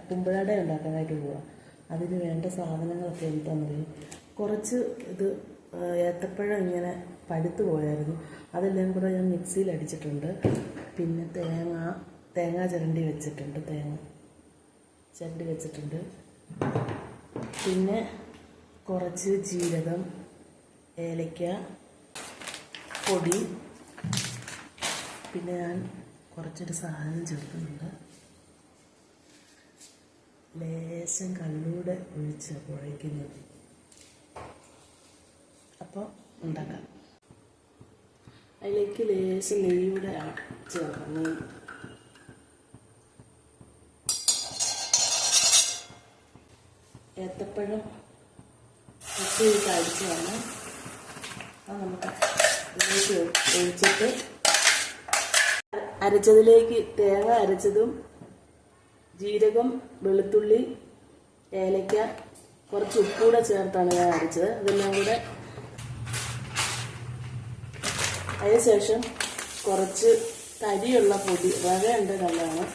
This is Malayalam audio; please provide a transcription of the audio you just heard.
കുമ്പിളട ഉണ്ടാക്കാനായിട്ട് പോവുക. അതിന് വേണ്ട സാധനങ്ങളൊക്കെ എന്താണെന്നറിയും. കുറച്ച് ഇത് ഏത്തപ്പഴം ഇങ്ങനെ പഴുത്ത് പോയായിരുന്നു, അതെല്ലാം കൂടെ ഞാൻ മിക്സിയിൽ അടിച്ചിട്ടുണ്ട്. പിന്നെ തേങ്ങ ചിരണ്ടി വെച്ചിട്ടുണ്ട്. പിന്നെ കുറച്ച് ജീരകം, ഏലക്ക പൊടി, പിന്നെ ഞാൻ കുറച്ചൊരു സാധനം ചേർക്കുന്നുണ്ട്. ലേശം കല്ലൂടെ ഒഴിച്ച് കുഴയ്ക്കുന്നത്. അപ്പോൾ ഉണ്ടാക്കാം. അതിലേക്ക് ലേശം നെയ്യൂടെ ചേർക്കാം. നെയ്യ് ഏത്തപ്പഴം ഉപ്പിട്ട് അടിച്ചതാണ്. അത് നമുക്ക് ഇതിലേക്ക് ഒഴിച്ചിട്ട് അരച്ചതിലേക്ക് തേങ്ങ അരച്ചതും ജീരകം, വെളുത്തുള്ളി, ഏലക്ക, കുറച്ച് ഉപ്പൂടെ ചേർത്താണ് ഞാൻ അരച്ചത്. അതെല്ലാം കൂടെ അതിനുശേഷം കുറച്ച് തരിയുള്ള പൊടി, റവയുണ്ട് നല്ലതാണ്,